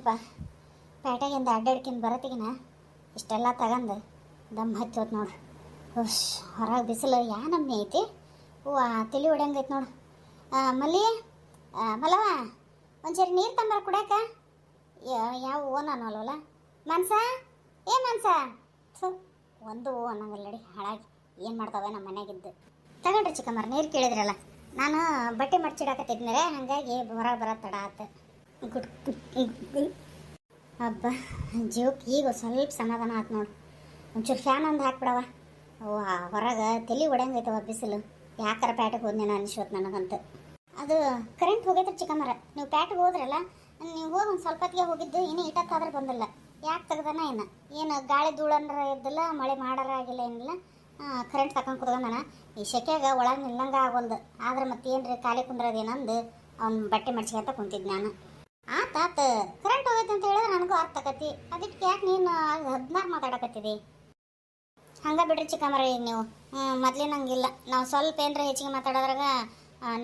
ಸ್ವಲ್ಪ ಪೇಟೆಗಿಂದ ಅಡ್ಡಾಡ್ಕಿಂದ ಬರತ್ತಿಗಿನ ಇಷ್ಟೆಲ್ಲ ತಗಂದು ದಮ್ ಹಚ್ಚೋದು ನೋಡ್ರಿ. ಹುಷ್ ಹೊರಗೆ ಬಿಸಿಲು ಯಾ ನಮ್ಮನೆ ಐತಿ. ಹೂವು ತಲೆ ಹೊಡ್ಯಂಗೈತೆ ನೋಡು. ಮಲ್ಲಿ ಮಲವ ಒಂಚೂರು ನೀರು ತಂಬರ ಕುಡ್ಯಾಕ. ಯಾವ ಓನ್ ಅನ್ನೋಲ್ವಲ್ಲ ಮನ್ಸ. ಏ ಮನ್ಸ ಸೊ ಒಂದು ಓ ಅನ್ನಂಗಿಲ್ಲಡಿ ಹಾಳಾಗಿ ಏನು ಮಾಡ್ತಾವೆ ನಮ್ಮ ಮನೆಯಾಗಿದ್ದು. ತಗೊಂಡ್ರಿ ಚಿಕ್ಕಮ್ಮರ ನೀರು ಕೇಳಿದ್ರಲ್ಲ. ನಾನು ಬಟ್ಟೆ ಮಡ್ಚಿಡಾಕತ್ತಿದ್ನರೆ ಹಾಗಾಗಿ ಹೊರಗೆ ಬರೋ ತಡ ಆತು. ಹಬ್ಬ ಜೀವಕ್ಕೆ ಈಗ ಸ್ವಲ್ಪ ಸಮಾಧಾನ ಆಯ್ತು ನೋಡು. ಒಂಚೂರು ಫ್ಯಾನ್ ಒಂದು ಹಾಕ್ಬಿಡವ. ಅವ್ವ ಹೊರಗೆ ತಲೆ ಹೊಡ್ಯಂಗೈತವ ಬಿಸಿಲು. ಯಾಕಾರ ಪ್ಯಾಟಿಗೆ ಹೋದ್ನೇನೋ ಅನಿಸ್ವತ್ತು ನನಗಂತೂ. ಅದು ಕರೆಂಟ್ ಹೋಗೈತ್ರಿ ಚಿಕ್ಕಮ್ಮರ. ನೀವು ಪ್ಯಾಟಿಗೆ ಹೋದ್ರಲ್ಲ, ನೀವು ಹೋಗಿ ಒಂದು ಸ್ವಲ್ಪ ಹೊತ್ತಿಗೆ ಹೋಗಿದ್ದು ಇನ್ನೂ ಇಟ್ಟತ್ತಾದ್ರೆ ಬಂದಿಲ್ಲ. ಯಾಕೆ ತೆಗ್ದಾನ ಏನು ಗಾಳಿ ಧೂಳಂದ್ರ ಇದ್ದಿಲ್ಲ, ಮಳೆ ಮಾಡಾರ ಆಗಿಲ್ಲ ಏನಿಲ್ಲ. ಕರೆಂಟ್ ತಗೊಂಡು ಕುತ್ಕೊಂಡಾನ. ಈ ಸೆಕೆಗೆ ಒಳಗೆ ನಿಲ್ಲಂಗೆ ಆಗೋಲ್ದು. ಆದ್ರೆ ಮತ್ತೇನ್ರಿ ಖಾಲಿ ಕುಂದ್ರದೇನಂದು ಅವ್ನು ಬಟ್ಟೆ ಮಡ್ಸ್ಕೊಂತ ಕುಂತಿದ್ದು ನಾನು. ಆತ ಕರೆಂಟ್ ಹೋಗೈತೆ ಅಂತ ಹೇಳಿದ್ರೆ ನನಗೂ ಅರ್ಥ ಆಕತಿ. ಅದಕ್ಕೆ ಯಾಕೆ ನೀನು 16 ಮಾತಾಡಕತ್ತಿದಿ? ಹಂಗೆ ಬಿಡ್ರಿ ಚಿಕ್ಕಮ್ಮರ. ಈಗ ನೀವು ಮೊದ್ಲಿನಂಗಿಲ್ಲ. ನಾವು ಸ್ವಲ್ಪ ಏನರ ಹೆಚ್ಚಿಗೆ ಮಾತಾಡೋದ್ರಾಗ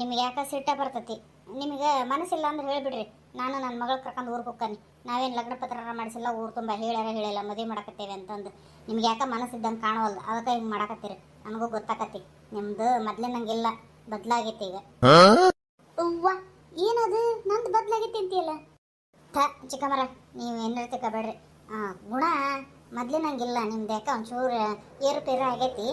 ನಿಮ್ಗೆ ಯಾಕೆ ಸಿಟ್ಟ ಬರ್ತತಿ. ನಿಮಗೆ ಮನಸ್ಸಿಲ್ಲ ಅಂದ್ರೆ ಹೇಳಿಬಿಡ್ರಿ. ನಾನು ನನ್ನ ಮಗಳು ಕರ್ಕೊಂಡು ಊರಿಗೆ ಹೋಗ್ತಾನೆ. ನಾವೇನು ಲಗ್ನ ಪತ್ರ ಮಾಡಿಸಿಲ್ಲ, ಊರು ತುಂಬ ಹೇಳಿಲ್ಲ ಮದುವೆ ಮಾಡಕತ್ತೇವೆ ಅಂತಂದು. ನಿಮ್ಗೆ ಯಾಕೆ ಮನಸ್ಸಿದ್ದಂಗೆ ಕಾಣವಲ್ದು. ಅದಕ್ಕೆ ಹಿಂಗೆ ಮಾಡಕತ್ತೀರಿ. ನನಗೂ ಗೊತ್ತಾಕತಿ ನಿಮ್ದು ಮೊದ್ಲಿನಂಗಿಲ್ಲ, ಬದಲಾಗೈತಿ ಈಗ. ಅವ್ವ ಏನದು ನಂದು ಬದಲಾಗೈತಿ ಅಂತೀಯಲ್ಲ. ಚಿಕ್ಕಮ್ಮರ ನೀವು ಏನಿರ್ತಿ ಕಬೇಡ್ರಿ. ಗುಣ ಮೊದ್ಲಿನಂಗಿಲ್ಲ ನಿಮ್ದು. ಯಾಕೆ ಒಂಚೂರು ಏರುಪೇರು ಆಗೈತಿ.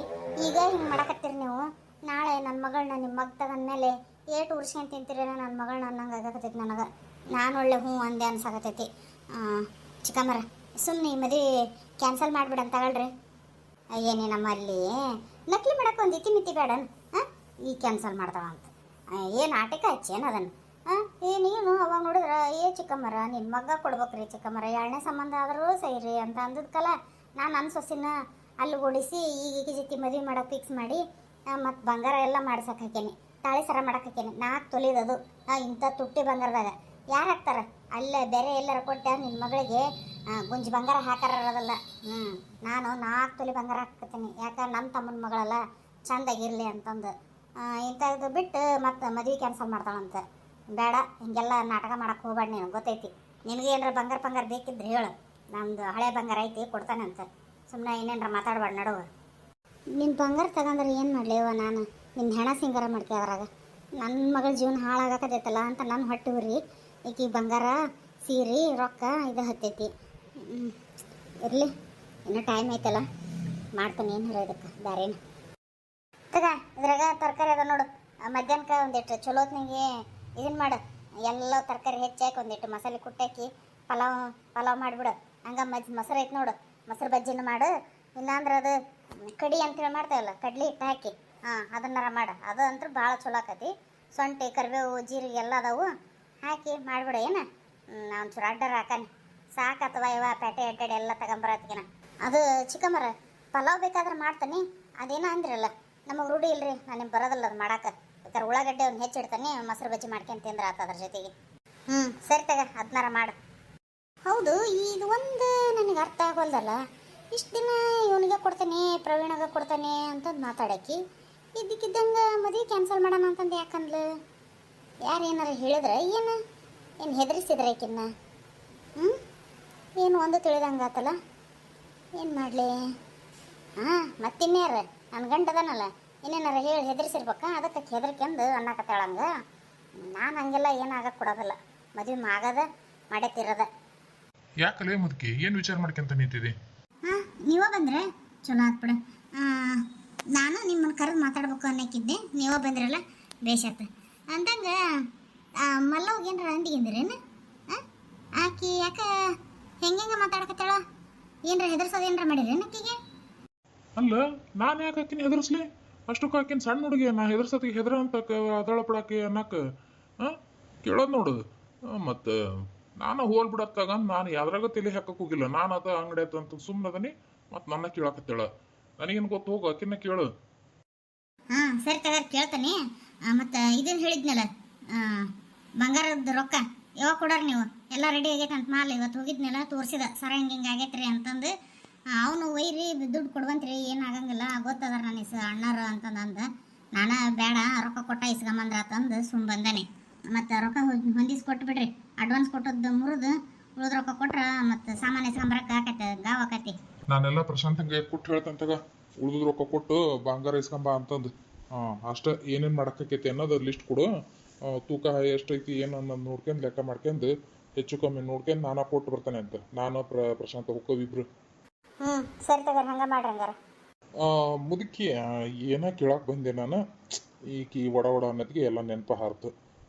ಈಗ ಹಿಂಗೆ ಮಾಡಕತ್ತೀರಿ ನೀವು. ನಾಳೆ ನನ್ನ ಮಗಳನ್ನ ನಿಮ್ಮ ಮಗ ತಗೊಂಡ್ಮೇಲೆ ಏಟು ಉರ್ಸ್ಕೊಂಡು ತಿಂತೀರ ನನ್ನ ಮಗಳನ್ನ ಅನ್ನಂಗೆ ಆಗಕತ್ತೈತಿ ನನಗೆ. ನಾನು ಒಳ್ಳೆ ಹ್ಞೂ ಅಂದೆ ಅನ್ಸಾಕತ್ತೈತಿ. ಚಿಕ್ಕಮ್ಮರ ಸುಮ್ಮನೆ ಈ ಮದುವೆ ಕ್ಯಾನ್ಸಲ್ ಮಾಡಿಬಿಡಂತ ತಗೊಳ್ರಿ. ಏನೇ ನಮ್ಮಲ್ಲಿ ನಕಲಿ ಮಾಡಕ್ಕೆ ಒಂದು ಇತಿ ಬೇಡ. ಈಗ ಕ್ಯಾನ್ಸಲ್ ಮಾಡ್ತಾವ ಅಂತ ಏನು ಆಟಿಕ ಹಚ್ಚೇನು ಅದನ್ನು? ನೀನು ಅವಾಗ ನೋಡಿದ್ರೆ ಚಿಕ್ಕಮ್ಮರ ನಿನ್ನ ಮಗ ಕೊಡ್ಬೇಕ್ರಿ ಚಿಕ್ಕಮ್ಮರ. 2ನೇ ಸಂಬಂಧ ಆದರೂ ಸೈರಿ ಅಂತ ಅಂದದ್ಕಲ್ಲ. ನಾನು ನನ್ನ ಸೊಸಿನ ಅಲ್ಲಿ ಓಡಿಸಿ ಈಗ ಜೊತೆ ಮದುವೆ ಮಾಡೋಕೆ ಫಿಕ್ಸ್ ಮಾಡಿ ಮತ್ತು ಬಂಗಾರ ಎಲ್ಲ ಮಾಡ್ಸಕ್ಕೆ ಹಾಕೇನಿ. ತಾಳಿ ಸರ ಮಾಡಕ್ಕೆ ಹಾಕೇನಿ. 4 ತೊಲಿದದು. ಇಂಥ ತುಟ್ಟಿ ಬಂಗಾರದಾಗ ಯಾರು ಹಾಕ್ತಾರೆ? ಅಲ್ಲೇ ಬೇರೆ ಎಲ್ಲರ ಕೊಟ್ಟೆ ನಿನ್ನ ಮಗಳಿಗೆ ಗುಂಜಿ ಬಂಗಾರ ಹಾಕಾರದಲ್ಲ. ನಾನು 4 ತೊಲಿ ಬಂಗಾರ ಹಾಕ್ತೀನಿ. ಯಾಕೆ ನಮ್ಮ ತಮ್ಮನ ಮಗಳಲ್ಲ, ಚೆಂದಾಗಿರಲಿ ಅಂತಂದು. ಇಂಥದ್ದು ಬಿಟ್ಟು ಮತ್ತು ಮದುವೆ ಕ್ಯಾನ್ಸಲ್ ಮಾಡ್ತಾಳಂತೆ. ಬೇಡ ಹಿಂಗೆಲ್ಲ ನಾಟಕ ಮಾಡಕ್ಕೆ ಹೋಗ್ಬೇಡ ನೀನು. ಗೊತ್ತೈತಿ ನಿನಗೆ ಏನಾರ ಬಂಗಾರ ಬೇಕಿದ್ರೆ ಹೇಳು. ನಮ್ಮದು ಹಳೆ ಬಂಗಾರ ಐತಿ ಕೊಡ್ತಾನೆ ಅಂತ. ಸುಮ್ಮನೆ ಏನೇನಾರ ಮಾತಾಡ್ಬೇಡ ನಡುವ. ನಿನ್ನ ಬಂಗಾರ ತಗೊಂಡ್ರೆ ಏನು ಮಾಡಲಿವ ನಾನು? ನಿನ್ನ ಹೆಣ ಸಿಂಗಾರ ಮಾಡ್ತೀವಿ ಅದ್ರಾಗ. ನನ್ನ ಮಗಳ ಜೀವನ ಹಾಳಾಗಕತ್ತೈತಲ್ಲ ಅಂತ ನಾನು ಹೊಟ್ಟೆ ಉರಿ. ಈಕಿ ಬಂಗಾರ ಸೀರೆ ರೊಕ್ಕ ಇದು ಹತ್ತೈತಿ. ಇರಲಿ ಇನ್ನೂ ಟೈಮ್ ಐತಲ್ಲ, ಮಾಡ್ತಾನೆ ಏನು ಇದಕ್ಕೆ ಬೇರೇನು. ತಗ ಇದ್ರಾಗ ತರಕಾರಿ ಅದ ನೋಡು. ಮಧ್ಯಾಹ್ನಕ್ಕೆ ಒಂದಿಟ್ಟು ಚಲೋತ್ನಿಗೆ ಇದನ್ನು ಮಾಡು. ಎಲ್ಲ ತರಕಾರಿ ಹೆಚ್ಚಾಕಿ ಒಂದಿಟ್ಟು ಮಸಾಲೆ ಕುಟ್ಟಾಕಿ ಪಲಾವ್ ಮಾಡಿಬಿಡು. ಹಂಗೆ ಮೊಸರು ಐತೆ ನೋಡು, ಮೊಸರು ಬಜ್ಜಿನ ಮಾಡು. ಇಲ್ಲಾಂದ್ರೆ ಅದು ಕಡಿ ಅಂತೇಳಿ ಮಾಡ್ತೇವಲ್ಲ, ಕಡ್ಲಿ ಹಿಟ್ಟು ಹಾಕಿ ಅದನ್ನಾರ ಮಾಡು. ಅದು ಅಂತೂ ಭಾಳ ಚಲೋ ಆಕತಿ. ಸೊಂಟಿ ಕರಿಬೇವು ಜೀರಿಗೆ ಎಲ್ಲ ಅದಾವು ಹಾಕಿ ಮಾಡಿಬಿಡ. ಏನು ಒಂಚೂರು ಅಡ್ಡರ ಹಾಕಾನೆ ಸಾಕತ್ತವ. ಇವ ಪೇಟೆ ಅಡ್ಡಾಡಿ ಎಲ್ಲ ತಗೊಂಬರತ್ಗಿನ. ಅದು ಚಿಕ್ಕಮ್ಮರ ಪಲಾವ್ ಬೇಕಾದ್ರೆ ಮಾಡ್ತಾನೆ. ಅದೇನೋ ಅಂದ್ರಲ್ಲ ನಮಗೆ ರೂಢಿ ಇಲ್ರಿ, ನನಗೆ ಬರೋದಲ್ಲ ಅದು ಮಾಡಕ್ಕೆ. ಬೇಕಾದ್ರೆ ಉಳ್ಳಾಗಡ್ಡೆ ಒಂದು ಹೆಚ್ಚಿಡ್ತಾನೆ, ಮೊಸರು ಬಜ್ಜಿ ಮಾಡ್ಕೊಂಡು ತಿಂದ್ರೆ ಆತ ಅದ್ರ ಜೊತೆಗೆ. ಸರಿ ತಗ ಅದನ್ನಾರ ಮಾಡು. ಹೌದು ಇದು ಒಂದು ನನಗೆ ಅರ್ಥ ಆಗೋಲ್ದಲ್ಲ. ಇಷ್ಟು ದಿನ ಇವನಿಗೆ ಕೊಡ್ತಾನೆ ಪ್ರವೀಣಗೆ ಕೊಡ್ತಾನೆ ಅಂತಂದು ಮಾತಾಡೋಕೆ ಇದ್ದಕ್ಕಿದ್ದಂಗೆ ಮದುವೆ ಕ್ಯಾನ್ಸಲ್ ಮಾಡೋಣ ಅಂತಂದು ಯಾಕಂದ್ಲು? ಯಾರು ಏನಾರು ಹೇಳಿದ್ರೆ ಏನು ಹೆದರಿಸಿದ್ರೆ ಆಕಿನ್ನ? ಏನು ಒಂದು ತಿಳಿದಂಗೆ ಆತಲ್ಲ. ಏನು ಮಾಡಲಿ? ಮತ್ತಿನ್ಯಾರು ನನ್ನ ಗಂಡದನಲ್ಲ, ಇನ್ನೇನಾರ ಹೇಳಿ ಹೆದರಿಸಿರ್ಬೇಕಾ? ಅದಕ್ಕೆ ಹೆದರ್ಕೊಂಡು ಅನ್ನಕತ್ತಾಳಂಗೆ. ನಾನು ಹಂಗೆಲ್ಲ ಏನಾಗಕ್ಕೆ ಕೊಡೋದಿಲ್ಲ. ಮದುವೆ ಆಗದ ಮಾಡೇ ತಿರೋದ. ಯಾಕಲೇ ಮುದುಕಿ ಏನು ವಿಚಾರ ಮಾಡ್ಕೊಂತ ನಿಂತಿದೆ? ನೀವ ಬಂದ್ರೆ ಚಲೋ ಆತ್ ಬಿಡ. ನಾನು ನಿಮ್ಮನ್ನು ಕರೆದು ಮಾತಾಡ್ಬೇಕು ಅನ್ನಕ್ಕಿದ್ದೆ. ನೀವ ಬಂದ್ರಲ್ಲ ಬೇಷತ್ತ ಅಂದಂಗೆ. ಮಲ್ಲವ್ಗೆ ಏನಾರ ಅಂದಿಗಿಂದ್ರೇನು? ಆಕಿ ಯಾಕೆ ಹೆಂಗೆ ಮಾತಾಡಕತ್ತಾಳ? ಏನಾರ ಹೆದರ್ಸೋದು ಏನಾರ ಮಾಡಿರಿ ಆಕಿಗೆ? ಅಲ್ಲ ನಾನು ಯಾಕೆ ಆಕಿನ ಹೆದರ್ಸ್ಲಿ? ಅಷ್ಟಕ್ಕೆ ಆಕಿನ ಸಣ್ಣ ಹುಡುಗಿ, ನಾ ಹೆದರ್ಸೋದಕ್ಕೆ ಹೆದರ ಅಂತ ಅದಳ ಬಿಡಾಕಿ ಅನ್ನಕ್ಕೆ ಕೇಳೋದು ನೋಡು. ಮತ್ತು ನಾನು ಹೋಲ್ ಬಿಡತ್ತಾಗ ನಾನು ಯಾವ್ದ್ರಾಗ ತಲೆ ಹಾಕಕ್ಕೆ ಹೋಗಿಲ್ಲ. ನಾನು ಅದ ಅಂಗಡಿ ಆಯ್ತು ಅಂತ ಸುಮ್ಮನೆ ಅದನಿ. ಮತ್ತು ನನ್ನ ಕೇಳಕತ್ತೇಳ. ನನಗೇನು ಗೊತ್ತು? ಹೋಗು ಆಕಿನ ಕೇಳು. ಸರಿ ತಗ ಕೇಳ್ತಾನೆ. ಮತ್ತು ಇದನ್ನು ಹೇಳಿದ್ನಲ್ಲ ಬಂಗಾರದ ರೊಕ್ಕ ಯಾವಾಗ ಕೊಡಾರ ನೀವು? ಎಲ್ಲ ರೆಡಿ ಆಗೈತೆ ಅಂತ ಮಾಲ್ ಇವತ್ತು ಹೋಗಿದ್ನಲ್ಲ ತೋರಿಸಿದ. ಸರ ಹಿಂಗೆ ಆಗೈತ್ರಿ ಅಂತಂದು. ಅವನು ಒಯ್ರಿ ದುಡ್ಡು ಕೊಡುವಂತ್ರಿ, ಏನು ಆಗಂಗಿಲ್ಲ ಗೊತ್ತದಾರ ನನ್ನ ಅಣ್ಣಾರು ಅಂತಂದು. ನಾನು ಬೇಡ ರೊಕ್ಕ ಕೊಟ್ಟ ಇಸ್ಕೊಂಬಂದ್ರ ಅಂತಂದು ಸುಮ್ಮ ಬಂದಾನೆ. ಮತ್ತು ರೊಕ್ಕ ಹೊಂದಿಸಿ ಕೊಟ್ಟು ಬಿಡ್ರಿ. ಅಡ್ವಾನ್ಸ್ ಕೊಟ್ಟದ್ದು ಮುರಿದು ಉಳಿದ ರೊಕ್ಕ ಕೊಟ್ರ ಮತ್ತು ಸಾಮಾನ್ಯ ಸಾಂಬ್ರಕ್ಕೆ ಆಕೈತೆ ಗಾವ್ ಆಕೈತಿ. ನಾನೆಲ್ಲ ಪ್ರಶಾಂತ್ ಹಂಗೆ ಕೊಟ್ಟು ಹೇಳ್ತಂತಾಗ ಉಳಿದ ರೊಕ್ಕ ಕೊಟ್ಟು ಬಂಗಾರ ಇಸ್ಕೊಂಬ ಅಂತಂದು. ಅಷ್ಟೇ ಏನೇನು ಮಾಡಕ್ಕೈತಿ ಅನ್ನೋದು ಲಿಸ್ಟ್ ಕೊಡು. ತೂಕ ಎಷ್ಟೈತಿ ಏನು ಅನ್ನೋದು ನೋಡ್ಕೊಂಡು ಲೆಕ್ಕ ಮಾಡ್ಕೊಂಡು ಹೆಚ್ಚು ಕಮ್ಮಿ ನೋಡ್ಕೊಂಡು ನಾನು ಕೊಟ್ಟು ಬರ್ತಾನೆ ಅಂತ. ನಾನು ಪ್ರಶಾಂತ ಹೋಗೋವಿಬ್ರು. ಸರಿ ತಗೋರಿ, ಹಂಗೆ ಮಾಡ್ರಿ ಹಂಗಾರ. ಮುದುಕಿ ಏನ ಕೇಳಕ್ಕೆ ಬಂದೆ ನಾನು. ಈಕಿ ಒಡ ಅನ್ನೋದಕ್ಕೆ ಎಲ್ಲ ನೆನಪ ಹಾರ್ತು.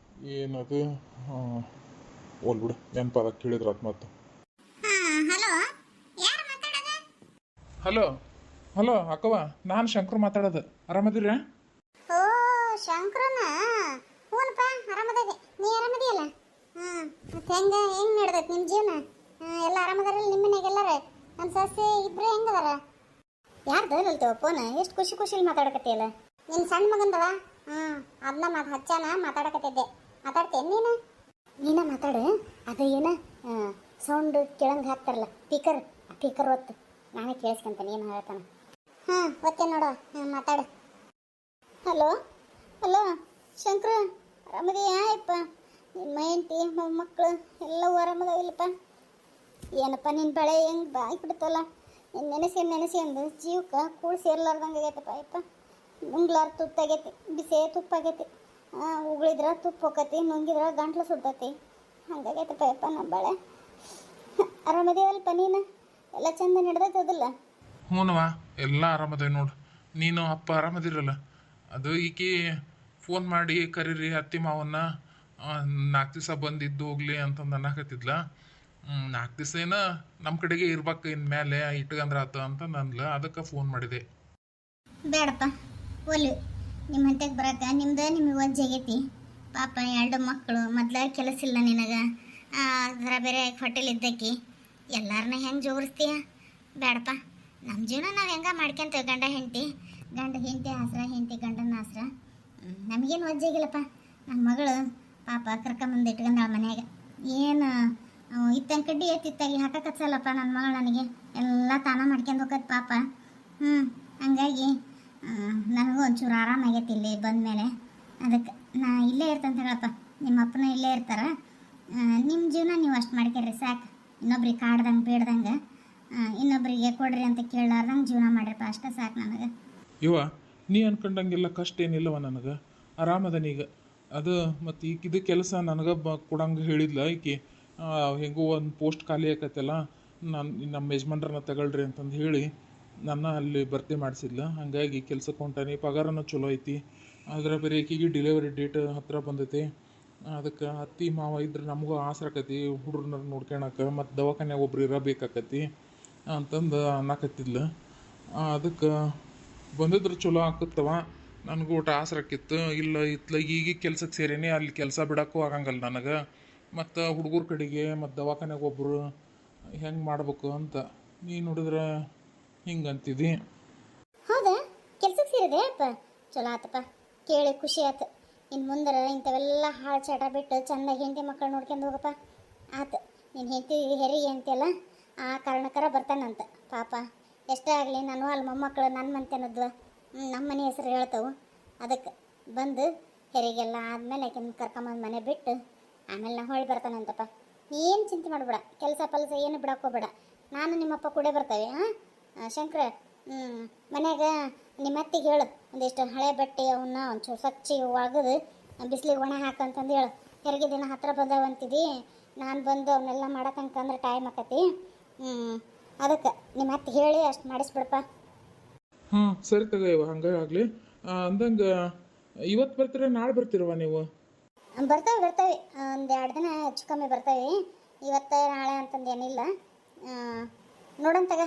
ಏನದು ಬಿಡು, ನೆನಪದ ಕೇಳಿದ್ರ ಮತ್ತೆ. ಹಲೋ, ಯಾರು ಮಾತಾಡೋದು? ಹಲೋ ಹಲೋ ಅಕ್ಕವ, ನಾನು ಶಂಕರ್ ಮಾತಾಡೋದು. ಆರಾಮದಿರ? ಓ ಶಂಕರನ, ಹ್ಞೂನಪ್ಪ ಆರಾಮದೇವಿ. ನೀ ಆರಾಮದಿಯಲ್ಲ? ಮತ್ತೆ ಹೆಂಗೆ ನಡ್ದೈತೆ ನಿಮ್ಮ ಜೀವನ? ಎಲ್ಲ ಆರಾಮದಾರಲ್ಲ ನಿಮ್ಮ ಮನೆಗೆಲ್ಲರ? ನನ್ನ ಸಸ್ಯ ಇಬ್ಬರೇ ಹೆಂಗದಾರ? ಯಾರ್ದು ಹೇಳ್ತೇವ ಫೋನ್? ಎಷ್ಟು ಖುಷಿ ಖುಷಿಲಿ ಮಾತಾಡಕತ್ತಿಯಲ್ಲ. ನಿನ್ನ ಸಣ್ಣ ಮಗಂದವ? ಅದನ್ನ ಹಚ್ಚಾನ ಮಾತಾಡಕತ್ತಿದ್ದೆ. ಮಾತಾಡ್ತೇನೆ ನೀನ ಮಾತಾಡು. ಅದು ಏನ ಸೌಂಡ್ ಕೆಳಂಗೆ ಹಾಕ್ತಾರಲ್ಲ ಸ್ಪೀಕರ್, ಆ ಸ್ಪೀಕರ್ ಒತ್ತು, ನಾನೇ ಕೇಳಿಸ್ಕೊಂತಾನೆ ಏನು ಹೇಳ್ತಾನೆ. ಒತ್ತೆ ನೋಡು, ಮಾತಾಡು. ಹಲೋ ಹಲೋ ಶಂಕರ, ಆರಾಮದಿಯಾ? ಯಪ್ಪ ನಿನ್ನ ಹೆಂಡತಿ ಮೊಮ್ಮಕ್ಕಳು ಎಲ್ಲವೂ ಆರಾಮದಾವಿಲ್ಲಪ್ಪ. ಏನಪ್ಪ ನಿನ್ನ ಬಳೆ ಹೆಂಗೆ ಬಾಯಿ ಬಿಡ್ತಲ್ಲ. ನೆನೆಸಿ ಅಂದು ಜೀವಕ್ಕೆ ಕೂಳು ಸೇರ್ಲಾರ್ದಂಗೆ ಆಗೈತಪ್ಪ. ಯಪ್ಪ ನುಂಗ್ಲಾರ ತುತ್ತಾಗೈತಿ, ಬಿಸಿ ತುಪ್ಪ ಆಗೈತಿ. ಉಗುಳಿದ್ರ ತುಪ್ಪ ಹೋಗತಿ, ನುಂಗಿದ್ರ ಗಂಟ್ಲು ಸುಡ್ತೈತಿ. ಹಂಗಾಗೈತಪ್ಪ ಯಪ್ಪ ನಮ್ಮ ಬಾಳೆ. ಆರಾಮದೇವಲ್ಪ ನೀನು? ಎಲ್ಲ ಚಂದ ನಡೆದೈತದಿಲ್ಲ? ಹ್ಞೂನವ, ಎಲ್ಲ ಆರಾಮದೇವಿ ನೋಡು. ನೀನು ಅಪ್ಪ ಆರಾಮದಿರಲ್ಲ? ಅದು ಈಕಿ ಫೋನ್ ಮಾಡಿ ಕರೀರಿ ಅತ್ತಿ ಮಾವನ್ನ, 4 ದಿವಸ ಬಂದಿದ್ದು ಹೋಗ್ಲಿ ಅಂತಂದು ಅನ್ನಕತ್ತಿದ್ಲ. 4 ದಿವಸ ಏನ ನಮ್ಮ ಕಡೆಗೆ ಇರ್ಬೇಕು, ಇನ್ಮೇಲೆ ಇಟ್ಕಂದ್ರೆ ಆತ ಅಂತ ನನ್ಲ. ಅದಕ್ಕೆ ಫೋನ್ ಮಾಡಿದೆ. ಬೇಡಪ್ಪ ಒಲಿ, ನಿಮ್ಮ ಹಂತೆಗೆ ಬರಕ ನಿಮ್ದು ನಿಮಗೆ ವಜ್ಜೆ ಆಗೈತಿ. ಪಾಪ 2 ಮಕ್ಕಳು, ಮೊದ್ಲ ಕೆಲಸ ಇಲ್ಲ ನಿನಗೆ, ಅದರ ಬೇರೆ ಹೋಟೆಲ್ ಇದ್ದಕ್ಕಿ ಎಲ್ಲಾರನ್ನ ಹೆಂಗೆ ಜೋಗಿಸ್ತೀಯ? ಬೇಡಪ್ಪ, ನಮ್ಮ ಜೀವನ ನಾವು ಹೆಂಗೆ ಮಾಡ್ಕೊಂತೇವೆ. ಗಂಡ ಹೆಂಡತಿ ಆಸರ, ಹೆಂಡತಿ ಗಂಡನ ಆಸರ. ನಮಗೇನು ವಜ್ಜಾಗಿಲ್ಲಪ್ಪ. ನನ್ನ ಮಗಳು ಪಾಪ ಕರ್ಕೊಂಬಂದು ಇಟ್ಕೊಂಡ ಮನ್ಯಾಗ. ಏನು ಇತ್ತಂಗೆ ಕಡ್ಡಿ ಎತ್ತಿತ್ತಾಗಿ ಹಾಕಕ್ಕಚ್ಚಲ್ಲಪ್ಪ ನನ್ನ ಮಗಳು. ನನಗೆ ಎಲ್ಲ ತಾನ ಮಾಡ್ಕೊಂಡು ಹೋಗೋದು ಪಾಪ. ಹಂಗಾಗಿ ನನಗೂ ಒಂಚೂರು ಆರಾಮಾಗೈತಿ ಇಲ್ಲಿ ಬಂದಮೇಲೆ. ಅದಕ್ಕೆ ನಾ ಇಲ್ಲೇ ಇರ್ತಂತ ಹೇಳಪ್ಪ. ನಿಮ್ಮ ಅಪ್ಪನ ಇಲ್ಲೇ ಇರ್ತಾರ. ನಿಮ್ಮ ಜೀವನ ನೀವು ಅಷ್ಟು ಮಾಡ್ಕೊಳ್ರಿ ಸಾಕು. ಇನ್ನೊಬ್ರಿಗೆ ಕಾಡ್ದಂಗೆ ಬೇಡ್ದಂಗೆ, ಇನ್ನೊಬ್ಬರಿಗೆ ಕೊಡ್ರಿ ಅಂತ ಕೇಳಾರ್ದಂಗೆ ಜೀವನ ಮಾಡಿರಪ್ಪ, ಅಷ್ಟೇ ಸಾಕು ನನಗೆ. ಇವ ನೀ ಅನ್ಕೊಂಡಂಗೆಲ್ಲ ಕಷ್ಟ ಏನಿಲ್ಲವ ನನಗೆ. ಆರಾಮದನೀಗ. ಅದು ಮತ್ತು ಈಕಿದು ಕೆಲಸ ನನಗೆ ಕೊಡಂಗೆ ಹೇಳಿದ್ಲ ಈಕಿ. ಹೆಂಗೂ ಒಂದು ಪೋಸ್ಟ್ ಖಾಲಿ ಆಕೈತಲ್ಲ, ನಮ್ಮ ಯಜಮಾನ್ರನ್ನ ತಗೊಳ್ರಿ ಅಂತಂದು ಹೇಳಿ ನನ್ನ ಅಲ್ಲಿ ಭರ್ತಿ ಮಾಡಿಸಿದ್ಲ. ಹಾಗಾಗಿ ಕೆಲ್ಸಕ್ಕೆ ಹೊಂಟಾನಿ, ಪಗಾರನೂ ಚಲೋ ಐತಿ. ಅದರ ಬೇರೆ ಈಕಿಗೆ ಡೆಲಿವರಿ ಡೇಟ್ ಹತ್ತಿರ ಬಂದೈತಿ. ಅದಕ್ಕೆ ಅತ್ತಿ ಮಾವ ಇದ್ರೆ ನಮಗೂ ಆಸರಾಕತಿ ಹುಡುಗರನ್ನ ನೋಡ್ಕೊಳಕ್ಕೆ, ಮತ್ತು ದವಾಖಾನ್ಯಾಗ ಒಬ್ರು ಇರಬೇಕಾಕತಿ ಅಂತಂದು ಅನ್ನಕತ್ತಿದ್ಲು. ಅದಕ್ಕೆ ಬಂದಿದ್ರೆ ಚಲೋ ಆಕತ್ತವ, ನನಗೂ ಊಟ ಆಸರಾಕಿತ್ತು. ಇಲ್ಲ ಈಗ ಕೆಲ್ಸಕ್ಕೆ ಸೇರೇನಿ, ಅಲ್ಲಿ ಕೆಲಸ ಬಿಡೋಕ್ಕೂ ಆಗಂಗಲ್ಲ ನನಗೆ. ಮತ್ತು ಹುಡುಗರ ಕಡೆಗೆ ಮತ್ತು ದವಾಖಾನ್ಯಾಗ ಒಬ್ಬರು ಹೆಂಗೆ ಮಾಡ್ಬೇಕು ಅಂತ ನೀ ನೋಡಿದ್ರೆ ಹಿಂಗೆ ಅಂತಿದ್ದಿ. ಹೌದಾ, ಕೆಲ್ಸಕ್ಕೆ ಸೇರಿದೆ ಅಪ್ಪ? ಚಲೋ ಆತಪ್ಪ, ಕೇಳಿ ಖುಷಿ ಆಯ್ತು. ಇನ್ನು ಮುಂದೆ ಇಂಥವೆಲ್ಲ ಹಾಳು ಚಟ ಬಿಟ್ಟು ಚೆಂದಾಗಿ ಹೆಂಡತಿ ಮಕ್ಕಳು ನೋಡ್ಕೊಂಡು ಹೋಗಪ್ಪ. ಆತು, ನೀನು ಹೆಂಡತಿ ಹೆರಿಗೆ ಅಂತೆಲ್ಲ ಆ ಕಾರಣಕ್ಕರ ಬರ್ತಾನಂತ. ಪಾಪ ಎಷ್ಟೇ ಆಗಲಿ ನಾನು ಅಲ್ಲಿ ಮೊಮ್ಮಕ್ಕಳು ನನ್ನ ಮಂತೆ ಅನ್ನೋದು ನಮ್ಮ ಮನೆ ಹೆಸರು ಹೇಳ್ತಾವೆ. ಅದಕ್ಕೆ ಬಂದು ಹೆರಿಗೆಲ್ಲ ಆದಮೇಲೆ ಆಕೆನ ಕರ್ಕೊಂಬಂದು ಮನೆ ಬಿಟ್ಟು ಆಮೇಲೆ ನಾ ಹೊಳ್ಳಿ ಬರ್ತಾನಂತಪ್ಪ. ಏನು ಚಿಂತೆ ಮಾಡಬೇಡ, ಕೆಲಸ ಪಲ್ಸ ಏನು ಬಿಡೋಕ್ಕೋಗ್ಬೇಡ. ನಾನು ನಿಮ್ಮಪ್ಪ ಕೂಡ ಬರ್ತೇವೆ. ಶಂಕರ, ಮನ್ಯಾಗ ನಿಮ್ಮ ಅತ್ತಿಗೆ ಹೇಳು, ಒಂದಿಷ್ಟು ಹಳೆ ಬಟ್ಟೆ ಅವನ್ನ ಒಂಚೂರು ಸ್ವಚ್ಛ ಒಗೆದು ಬಿಸಿಲಿಗೆ ಒಣ ಹಾಕಂತಂದು ಹೇಳು. ಹೆರಿಗೆ ದಿನ ಹತ್ತಿರ ಬಂದವಂತಿದ್ದಿ, ನಾನು ಬಂದು ಅವನ್ನೆಲ್ಲ ಮಾಡಕ್ಕಂಕಂದ್ರೆ ಟೈಮ್ ಆಕತಿ. ಅದಕ್ಕೆ ನಿಮ್ಮ ಅತ್ತಿಗೆ ಹೇಳಿ ಅಷ್ಟು ಮಾಡಿಸ್ಬಿಡಪ್ಪ. ಸರಿ ತಗೋ, ಹಂಗೆ ಆಗಲಿ. ಅಂದಂಗೆ ಇವತ್ತು ಬರ್ತೀರ ನಾಳೆ ಬರ್ತೀರವ ನೀವು? ಬರ್ತೇವೆ ಒಂದು 2 ದಿನ ಹೆಚ್ಚು ಕಮ್ಮಿ ಬರ್ತೇವೆ. ಇವತ್ತು ನಾಳೆ ಅಂತಂದು ಏನಿಲ್ಲ. ನೋಡಂತಾಗ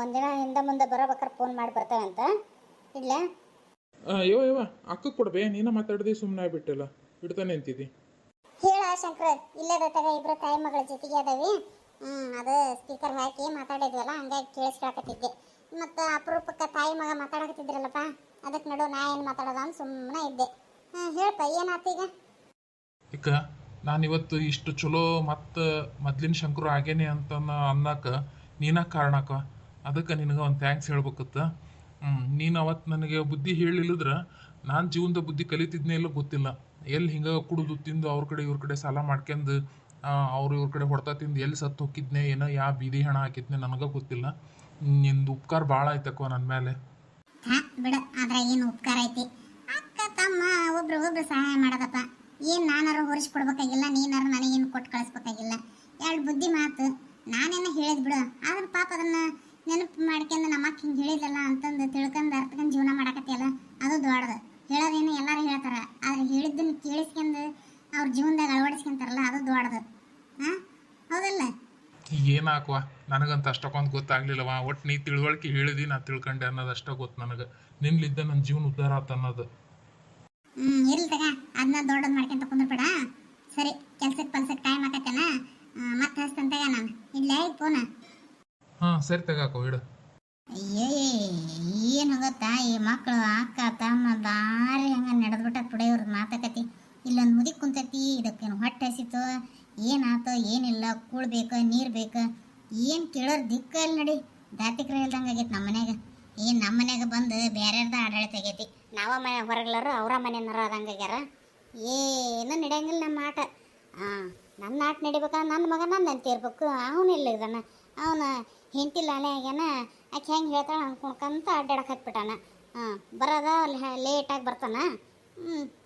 ಒಂದಿನ ಹಿಂದೆ ಮುಂದೆ ಬರೋಬೇಕಾರೆ ಫೋನ್ ಮಾಡಿ ಬರ್ತೇವೆ ಅಂತ. ಇಲ್ಲ ಯವ ಅಕ್ಕ ಕೊಡ್ಬೇ, ನೀನ ಮಾತಾಡ್ದಿ ಸುಮ್ಮನೆ ಆಗ್ಬಿಟ್ಟಿಲ್ಲ, ಇಡ್ತಾನೆ ಅಂತಿದ್ದಿ. ಹೇಳ ಶಂಕರ, ಇಲ್ಲದ ತಗ ಇಬ್ಬರು ತಾಯಿ ಮಗಳ ಜೊತೆಗೆ ಅದಾವಿ. ಅದು ಸ್ಪೀಕರ್ ಹಾಕಿ ಮಾತಾಡಿದ್ವಲ್ಲ, ಹಂಗಾಗಿ ಕೇಳಿಸ್ಕೊಳಕತ್ತಿದ್ದೆ. ಮತ್ತು ಅಪರೂಪಕ್ಕೆ ತಾಯಿ ಮಗ ಮಾತಾಡಕತ್ತಿದ್ರಲ್ಲಪ್ಪ, ಅದಕ್ಕೆ ನಡು ನಾ ಏನು ಮಾತಾಡೋದ ಅಂತ ಸುಮ್ಮನೆ ಇದ್ದೆ. ಹೇಳಪ್ಪ, ಏನಾಯ್ತು ಈಗ? ಈಗ ನಾನಿವತ್ತು ಇಷ್ಟು ಚಲೋ ಮತ್ತು ಮೊದ್ಲಿನ ಶಂಕರು ಆಗೇನೆ ಅಂತ ಅನ್ನಕ್ಕೆ ನೀನ ಕಾರಣಕ್ಕ. ಅದಕ್ಕೆ ನಿನಗೆ ಒಂದು ಥ್ಯಾಂಕ್ಸ್ ಹೇಳ್ಬೇಕತ್ತ. ನೀನು ಅವತ್ತು ನನಗೆ ಬುದ್ಧಿ ಹೇಳಿಲ್ಲದ್ರೆ ನಾನು ಜೀವನದ ಬುದ್ಧಿ ಕಲಿತಿದ್ನೇ ಇಲ್ಲ ಗೊತ್ತಿಲ್ಲ. ಎಲ್ಲಿ ಹಿಂಗೆ ಕುಡಿದು ತಿಂದು ಅವ್ರ ಕಡೆ ಇವ್ರ ಕಡೆ ಸಾಲ ಮಾಡ್ಕೊಂಡು ಅವ್ರು ಇವ್ರ ಕಡೆ ಹೊಡ್ತಾ ತಿಂದು ಎಲ್ಲಿ ಸತ್ತು ಹೋಗಿದ್ನೆ ಏನೋ ಯಾವ ಬೀದಿ ಹಣ ಹಾಕಿದ್ನೆ ನನಗೆ ಗೊತ್ತಿಲ್ಲ. ನಿಂದು ಉಪಕಾರ ಭಾಳ ಆಯ್ತಕ್ಕೋ ನನ್ನ ಮೇಲೆ. ಹಾ ಬಿಡ, ಅದ್ರಾಗ ಏನು ಉಪಕಾರ ಐತಿ? ಅಕ್ಕ ತಮ್ಮ ಒಬ್ರು ಸಹಾಯ ಮಾಡೋದಪ್ಪ. ಏನು ನಾನಾರು ಹೊರಿಸ್ಕೊಡ್ಬೇಕಾಗಿಲ್ಲ, ನೀನಾರು ನನಗೇನು ಕೊಟ್ಟು ಕಳಿಸ್ಬೇಕಾಗಿಲ್ಲ. ಎರಡು ಬುದ್ಧಿ ಮಾತು ನಾನೇನ ಹೇಳಿದ್ ಬಿಡು. ಆದ್ರೆ ಪಾಪ ಅದನ್ನ ನೆನಪು ಮಾಡ್ಕೊಂಡು ನಮ್ಮ ಅಕ್ಕ ಹಿಂಗೆ ಹೇಳಿದಲ್ಲ ಅಂತಂದು ತಿಳ್ಕೊಂಡು ಅರ್ಥಕೊಂಡು ಜೀವನ ಮಾಡಕತ್ತಿಯಲ್ಲ, ಅದು ದೊಡ್ಡದು. ಹೇಳೋದೇನು ಎಲ್ಲರೂ ಹೇಳ್ತಾರೆ, ಆದ್ರೆ ಹೇಳಿದ್ದನ್ನು ಕೇಳಿಸ್ಕೊಂಡು ಅವ್ರ ಜೀವನದಾಗ ಅಳವಡಿಸ್ಕೊಂತಾರಲ್ಲ, ಅದು ದೊಡ್ಡದು. ಹಾಂ, ಹೌದಲ್ಲ? ಏನು ಹಾಕುವ, ನನಗಂತ ಅಷ್ಟಕ್ಕೊಂದು ಗೊತ್ತಾಗ್ಲಿಲ್ಲವ. ಒಟ್ಟು ನೀ ತಿಳುವಳಿಕೆ ಹೇಳಿದಿ, ನಾ ತಿಳ್ಕೊಂಡೆ ಅನ್ನೋದು ಅಷ್ಟೇ ಗೊತ್ತು ನನಗೆ. ನಿನ್ಲಿದ್ದ ನನ್ನ ಜೀವನ ಉದ್ಧಾರ ಆತ ಅನ್ನೋದು. ಇರ್ಲಿ ತಗ, ಅದನ್ನ ದೊಡ್ಡದು ಮಾಡ್ಕೊಂತ ಕುಂದ್ರಬೇಡ. ಸರಿ, ಕೆಲ್ಸಕ್ಕೆ ಟೈಮ್ ಆಕತ್ತೇನ, ಮತ್ತೆ ಹಚ್ತಂತಾಗ ನಾನು ಇಲ್ಲೇ ಫೋನ. ಹಾಂ ಸರಿ ತಗಾಕೋ, ಇಡು. ಅಯ್ಯೇ, ಏನು ಗೊತ್ತಾ, ಈ ಮಕ್ಕಳು ಅಕ್ಕ ತಮ್ಮ ಭಾರಿ ಹಂಗೆ ನಡೆದ್ಬಿಟ್ಟ ಪುಡೆ ಇವ್ರದ್ದು ಮಾತುಕತೆ. ಇಲ್ಲೊಂದು ಮುದಿ ಕುಂತೈತಿ, ಇದಕ್ಕೇನು ಹೊಟ್ಟೆ ಹಸಿತು, ಏನಾಯ್ತು ಏನಿಲ್ಲ, ಕೂಳ್ ಬೇಕು ನೀರು ಬೇಕು, ಏನು ಕೇಳೋರು ದಿಕ್ಕ ಇಲ್ಲಿ ನಡಿ. ದಾತಿಕ್ರ ಇಲ್ದಂಗೆ ಆಗೈತೆ ನಮ್ಮ ಮನ್ಯಾಗ. ಏನು ನಮ್ಮ ಮನ್ಯಾಗ ಬಂದು ಬೇರೆಯವ್ರದ ಆಡಳಿತ ಆಗೈತಿ. ನಾವ ಮನೆ ಹೊರಗ್ಲಾರು ಅವರ ಮನೆಯನ್ನಾರ ಆದಂಗೆ ಆಗ್ಯಾರ. ಏನು ನಡೆಯಂಗಿಲ್ಲ ನಮ್ಮ ಆಟ. ನನ್ನ ಆಟ ನಡಿಬೇಕಾ, ನನ್ನ ಮಗ ನನ್ನ ಅಂತ ಇರ್ಬೇಕು. ಅವನಿಲ್ಲ ಇದನ್ನ, ಅವನ ಹೆಂಡತಿಲ್ಲ ಅಲೆ ಆಗ್ಯಾನ. ಆಕೆ ಹೆಂಗೆ ಹೇಳ್ತಾಳೆ ಹಂಗೆ ಕುಣ್ಕಂತ ಅಡ್ಡಾಡಕ್ಕೆ ಹತ್ಬಿಟ್ಟಾನ. ಬರೋದ ಲೇಟಾಗಿ ಬರ್ತಾನ.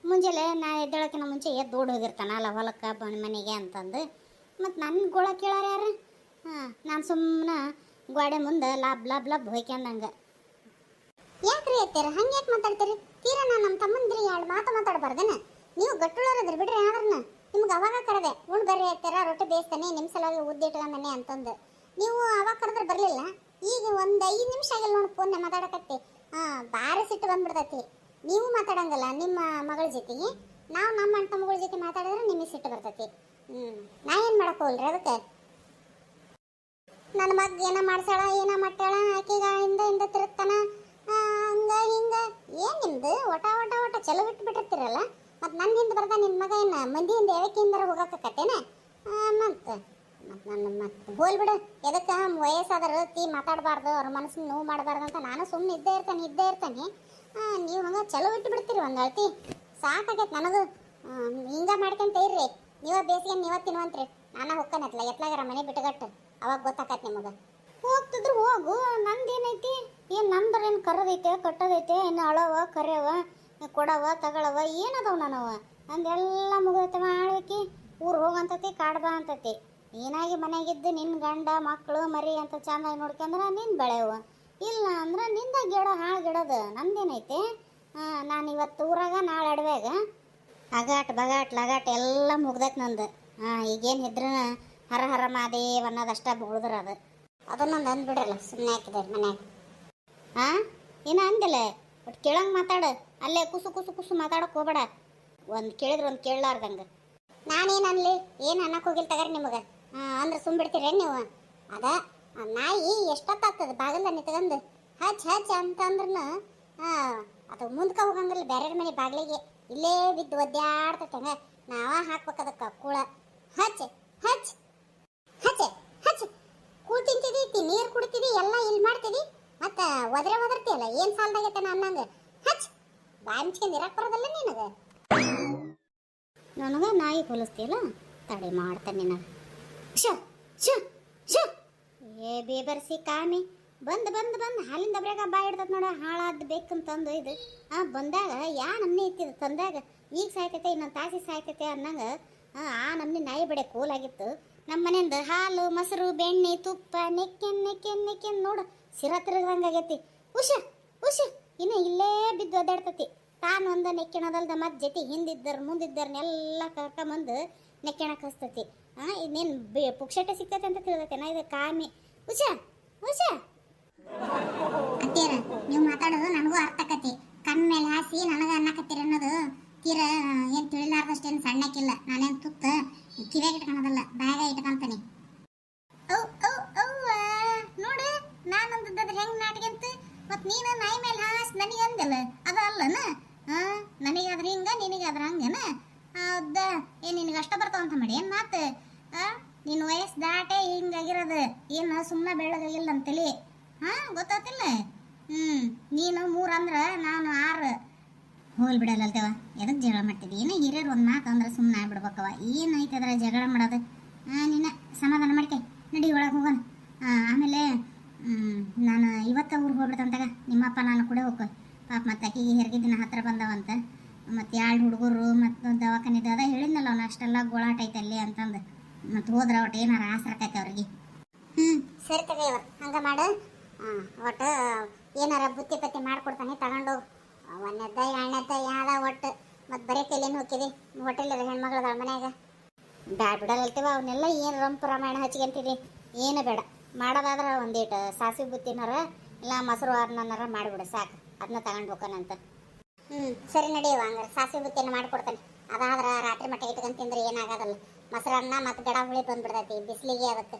ಮುಂಜಾನೆ ನಾ ಎದ್ದೇಳೋಕ್ಕಿಂತ ಮುಂಚೆ ಎದ್ದು ಓಡಿ ಹೋಗಿರ್ತಾನ ಅಲ್ಲ ಹೊಲಕ್ಕೆ ಮನೆಗೆ ಅಂತಂದು. ಮತ್ತು ನನ್ನ ಗೋಳ ಕೇಳಾರ ಯಾರು? ನಾನು ಸುಮ್ಮನೆ ಗೋಡೆ ಮುಂದೆ ಲಾಬ್ ಹೊಯ್ಕೊಂಡಂಗೆ. ಯಾಕ್ರಿ ಅತ್ತೀರ ಹಂಗೆ ಯಾಕೆ ಮಾತಾಡ್ತೀರಿ? ತೀರಾ ನಾನು ನಮ್ಮ ತಮ್ಮಂದ್ರಿ ಎರಡು ಮಾತು ಮಾತಾಡಬಾರ್ದೇನ? ನೀವು ಗಟ್ಟುಳೋರಿದ್ರಿ ಬಿಡ್ರಿ. ಆದ್ರನ್ನ ನಿಮ್ಗೆ ಅವಾಗ ಕರೆದೆ, ಉಣ್ ಬರ್ರಿ ಅತ್ತೀರ, ರೊಟ್ಟಿ ಬೇಯಿಸ್ತಾನೆ, ನಿಮ್ಮ ಸಲುವಾಗಿ ಉದ್ದಿಟ್ಕೊಂಡನೆ ಅಂತಂದು. ನೀವು ಅವಾಗ ಕರೆದ್ರೆ ಬರಲಿಲ್ಲ. ಈಗ ಒಂದು 5 ನಿಮಿಷ ಆಗಿಲ್ಲ ನೋಡಿ ಫೋನ್ ಮಾತಾಡಕತ್ತಿ. ಭಾರಿ ಸಿಟ್ಟು ಬಂದ್ಬಿಡ್ತೈತಿ. ನೀವು ಮಾತಾಡಂಗಲ್ಲ ನಿಮ್ಮ ಮಗಳ ಜೊತೆಗೆ, ನಾವು ನಮ್ಮ ಅಣ್ಣ ತಮ್ಮಗಳ ಜೊತೆ ಮಾತಾಡಿದ್ರೆ ನಿಮಗೆ ಸಿಟ್ಟು ಬರ್ತೈತಿ. ನಾ ಏನು ಮಾಡಕ್ಕೆ ಹೋಗ್ರಿ ಅದಕ್ಕೆ. ನನ್ನ ಮಗ ಏನೋ ಮಾಡ್ಸಾಳ ಏನೋ ಮಾಡ್ತಾಳ, ಆಕೆಗ ಹಿಂದ ತಿರುಗ್ತಾನ, ಹಂಗ ಹಿಂಗ. ಏನು ನಿಮ್ದು ಒಟ ಚಲೋ ಬಿಟ್ಟಿರ್ತೀರಲ್ಲ. ಮತ್ತು ನನ್ನ ಹಿಂದೆ ಬರ್ದ ನಿನ್ನ ಮಗ ಏನು ಮಂದಿ ಹಿಂದೆ ಎಳಕಿಂದರ ಹೋಗಕ್ಕತ್ತೇನೆ? ಮತ್ತು ಮತ್ತೆ ಹೋಲ್ಬಿಡು. ಎದಕ್ಕೆ ವಯಸ್ಸಾದರೂ ಮಾತಾಡಬಾರ್ದು, ಅವ್ರ ಮನಸ್ಸನ್ನ ನೋವು ಮಾಡಬಾರ್ದು ಅಂತ ನಾನು ಸುಮ್ಮನೆ ಇದ್ದೇ ಇರ್ತಾನೆ. ನೀವು ಹಂಗೆ ಚಲೋ ಬಿಟ್ಟು ಬಿಡ್ತೀರಿ ಒಂದು ಅಳ್ತಿ. ಸಾಕಾಗೈತೆ ನನಗೂ. ಹಿಂಗೆ ಮಾಡ್ಕೊಂತ ಇರ್ರಿ. ನೀವೇ ಬೇಸಿಗೆ ನೀವೇ ತಿನ್ನುವಂತ್ರಿ. ನಾನು ಹೊಕ್ಕನತ್ಲ ಎತ್ಲಾಗಾರ ಮನೆ ಬಿಟ್ಟುಗಟ್ಟು, ಅವಾಗ ಗೊತ್ತಾಕತ್ತೆ ನಿಮಗೆ. ಹೋಗ್ತಿದ್ರು ಹೋಗು, ನಂದೇನೈತಿ? ಏನು ನಮ್ದ್ರ ಏನು ಕರೋದೈತೆ ಕಟ್ಟೋದೈತೆ? ಇನ್ನು ಅಳವ ಕರೆಯವ ಕೊಡವ ತಗೊಳವ ಏನದವ ನನವ? ನಂದೆಲ್ಲ ಮುಗಿದೈತೆ ಮಾಡ್ಬೇಕಿ. ಊರು ಹೋಗಂತತಿ ಕಾಡು ಬಾ ಅಂತತಿ. ಏನಾಗಿ ಮನೆಯಾಗಿದ್ದು ನಿನ್ನ ಗಂಡ ಮಕ್ಕಳು ಮರಿ ಅಂತ ಚಂದಾಗಿ ನೋಡ್ಕೊಂಡ್ರೆ ನಿನ್ನ ಬೆಳೆಯವ, ಇಲ್ಲ ಅಂದ್ರೆ ನಿಂದ ಗಿಡ ಹಾಳು ನಂದೇನೈತೆ? ನಾನು ಇವತ್ತು ಊರಾಗ ನಾಳೆ ಅಡವ್ಯಾಗ ಅಗಾಟ್ ಲಗಾಟ್ ಎಲ್ಲ ಮುಗ್ದೈತೆ ನಂದು. ಈಗೇನು ಇದ್ರ ಹರ ಮಾದೇವ್ ಅನ್ನೋದಷ್ಟ ಉಳಿದ್ರ ಅದನ್ನೊಂದು ಅಂದ್ಬಿಡ್ರಲ್ಲ, ಸುಮ್ಮನೆ ಹಾಕಿದೆ ಮನ್ಯಾಗ. ಏನೋ ಅಂದಿಲ್ಲ, ಬಟ್ ಕೇಳಂಗೆ ಮಾತಾಡು. ಅಲ್ಲೇ ಕುಸು ಮಾತಾಡೋಕೆ ಹೋಗ್ಬೇಡ. ಒಂದು ಕೇಳಿದ್ರೆ ಒಂದು ಕೇಳಲಾರ್ದಂಗೆ. ನಾನೇನು ಅನ್ಲಿ, ಏನು ಅನ್ನಕ್ಕೆ ಹೋಗಿಲ್ಲ ತಗರಿ ನಿಮಗೆ. ಅಂದ್ರೆ ಸುಮ್ಬಿಡ್ತೀರೇನು ನೀವು? ಅದ ನಾಯಿ ಎಷ್ಟೊತ್ತಾಗ್ತದೆ ಬಾಗಿಲ ನಿಂತ್ಕೊಂಡು ಹಚ್ ಅಂತಂದ್ರೂ ಅದು ಮುಂದ್ಕ ಹೋಗಂಗಿಲ್ಲ ಬೇರೆ ಮನೆ ಬಾಗಿಲಿಗೆ. ಇಲ್ಲೇ ಬಿದ್ದು ಒದ್ದಾಡ್ತೈತೆ. ಹಂಗೆ ನಾವ ಹಾಕ್ಬೇಕು ಅದಕ್ಕೆ ಕೂಳ. ಹಚ್ ಕೂಳ್ ತಿಂತಿದಿ, ನೀರು ಕುಡಿತಿದಿ, ಎಲ್ಲ ಇಲ್ಲಿ ಮಾಡ್ತಿದಿ, ಮತ್ತು ಒದರ್ತಿಯಲ್ಲ. ಏನು ಸಾಲ್ದಾಗೈತೆ ಅನ್ನಂಗೆ ಹಚ್. ಬಾಯಿ ಮುಚ್ಕೊಂಡು ಇರಕ್ಕೆ ಬರೋದಲ್ಲ ನಿನಗೆ. ನನಗೆ ನಾಯಿ ಹೋಲಿಸ್ತೀಯಲ್ಲ, ತಡೆ ಮಾಡ್ತಾನೆ ನಿನಗೆ. ಏ ಬೇಬರ್ಸಿ ಕಾಮಿ ಬಂದು ಹಾಲಿನ ದಬ್ರ್ಯಾಗ ಬಾಯಿ ಹಿಡ್ದತ್ ನೋಡ. ಹಾಳಾದ್ ಬೇಕಂತಂದು ಇದು ಬಂದಾಗ ನಮ್ನೆ ಇತ್ತಿದ್ದು ತಂದಾಗ ಈಗ ಸಾಯ್ತೈತೆ ಇನ್ನೊಂದು ತಾಸಿ ಸಾಯ್ತೈತೆ ಅನ್ನಂಗೆ ನಮ್ನೆ ನಾಯಿ ಬಡೆ ಕೂಲಾಗಿತ್ತು. ನಮ್ಮ ಮನೆಯಿಂದ ಹಾಲು ಮೊಸರು ಬೆಣ್ಣೆ ತುಪ್ಪ ನೆಕ್ಕೆನ್ ನೋಡು ಸಿರ ತಿರುಗಂಗಾಗೈತಿ. ಉಷ ಇನ್ನು ಇಲ್ಲೇ ಬಿದ್ದು ಒದ್ದಾಡ್ತತಿ. ತಾನು ಒಂದು ನೆಕ್ಕೆಣದಲ್ದ ಮತ್ತೆ ಜೊತೆ ಮುಂದಿದ್ದರ್ನೆಲ್ಲ ಕರ್ಕೊಂಬಂದು ನೆಕ್ಕೆಣಕ್ಕೆ ಹಸ್ತತಿ. ಇನ್ನೇನು ಪುಕ್ಷಟೆ ಸಿಗ್ತೈತೆ ಅಂತ ತಿಳಿದೈತೆ ನಾ ಇದು ಕಾಮಿ. ಉಷ ಅತ್ತೇರ ನೀವು ಮಾತಾಡೋದು ನನಗೂ ಅರ್ಥ ಆಕತಿ. ಕಣ್ಣ ಮೇಲೆ ಹಾಸಿ ನನಗೆ ಅನ್ನಕತ್ತೀರಿ ಅನ್ನೋದು ತೀರ ಏನು ತಿಳಿಲಾರ್ದಷ್ಟೇನು ಸಣ್ಣಕ್ಕಿಲ್ಲ. ನಾನೇನು ತುತ್ತ ಕಿವಿಯಾಗ ಇಟ್ಕೊಳೋದಲ್ಲ, ಬ್ಯಾಗ ಇಟ್ಕೊಂತಾನೆ. ನೋಡು ನಾನಂತಂದ್ರೆ ಹೆಂಗೆ ನಾಟಕ ಅಂತ. ಮತ್ತು ನೀನು ನಾಯಿ ಮೇಲೆ ಹಾಸಿ ನನಗೆ ಅಂದಲ್ಲ, ಅದ ಅಲ್ಲನ? ನನಗಾದ್ರೆ ಹಿಂಗ ನಿನಗಾದ್ರೆ ಹಂಗನ? ಹೌದ? ಏನು ನಿನಗೆ ಅಷ್ಟ ಬರ್ತಾವಂತ ಮಾಡಿ ಏನು ಮಾತು? ನಿನ್ನ ವಯಸ್ಸು ದಾಟೆ ಹಿಂಗಾಗಿರೋದು. ಏನು ಸುಮ್ಮನೆ ಬೆಳ್ಳಗಾಗಿಲ್ಲ ಅಂತಲಿ ಗೊತ್ತಾತಿಲ್ಲ? ನೀನು 3 ಅಂದ್ರೆ ನಾನು 6. ಹೋಲ್ ಬಿಡಲ್ಲಲ್ತೇವ. ಎದಕ್ಕೆ ಜಗಳ ಮಾಡ್ತಿದ್ದಿ? ಏನೋ ಹಿರಿಯರು ಒಂದು ಮಾತು ಅಂದ್ರೆ ಸುಮ್ಮನೆ ಆಗ್ಬಿಡ್ಬೇಕವ. ಏನೈತೆ ಅದ್ರ ಜಗಳ ಮಾಡೋದು? ನಿನ್ನ ಸಮಾಧಾನ ಮಾಡ್ಕೆ ನಡಿ ಒಳಗೆ ಹೋಗೋಣ. ಆಮೇಲೆ ನಾನು ಇವತ್ತ ಊರಿಗೆ ಹೋಗ್ಬಿಡ್ತಂತಾಗ ನಿಮ್ಮಪ್ಪ ನಾನು ಕೂಡ ಹೋಗ್ಕೊ. ಪಾಪ ಮತ್ತು ಆಕಿಗೆ ಹೆರಿಗೆ ದಿನ ಹತ್ರ ಬಂದವಂತ. ಮತ್ತು 2 ಹುಡುಗರು ಮತ್ತು ದವಾಖಾನಿದ ಅದ ಹೇಳಿದ್ನಲ್ಲ ಅವ್ನು ಅಷ್ಟೆಲ್ಲ ಗೋಳಾಟ ಐತೆ ಅಲ್ಲಿ ಅಂತಂದು. ಮತ್ತು ಹೋದ್ರೆ ಒಟ್ಟು ಏನಾರ ಆಸರಕೈತೆ ಅವ್ರಿಗೆ. ಸರಿ ತಗೋ ಹಂಗೆ ಮಾಡು. ಒಟ್ಟು ಏನಾರ ಬುತ್ತಿ ಪತ್ತಿ ಮಾಡಿಕೊಡ್ತಾನೆ ತಗೊಂಡು. ಒಂದನೇದ್ದ 2ನೇದ್ದ ಯಾವ್ದ ಒಟ್ಟು ಮತ್ತು ಬರೀ ಕೈಲೇನು ಹೋಗ್ತಿದೆ ಹೋಟೆಲ್ ಹೆಣ್ಮಗಳದ ಮನ್ಯಾಗ ಬ್ಯಾಡ ಬಿಡಲ್ತೀವ ಅವನ್ನೆಲ್ಲ ಏನು ರಂಪು ರಾಮಾಯಣ ಹಚ್ಕೊಂತೀವಿ. ಏನು ಬೇಡ ಮಾಡೋದಾದ್ರೆ ಒಂದೀಟು ಸಾಸಿವೆ ಬುತ್ತಿನಾರ ಇಲ್ಲ ಮೊಸರು ಅನ್ನನಾರ ಮಾಡಿಬಿಡು ಸಾಕು. ಅದನ್ನ ತಗೊಂಡು ಹೋಗೋಣಂತ. ಸರಿ ನಡೆಯುವ ಹಂಗಾರೆ ಸಾಸಿವೆ ಬುತ್ತಿನ ಮಾಡಿಕೊಡ್ತಾನೆ. ಅದಾದ್ರೆ ರಾತ್ರಿ ಮಟ್ಟ ಇಟ್ಕೊಂಡು ತಿಂದ್ರೆ ಏನಾಗೋದಲ್ಲ. ಮೊಸರನ್ನ ಮತ್ತು ಗಡ ಹುಳಿ ಬಂದ್ಬಿಡ್ತೈತಿ ಬಿಸಿಲಿಗೆ ಅದಕ್ಕೆ.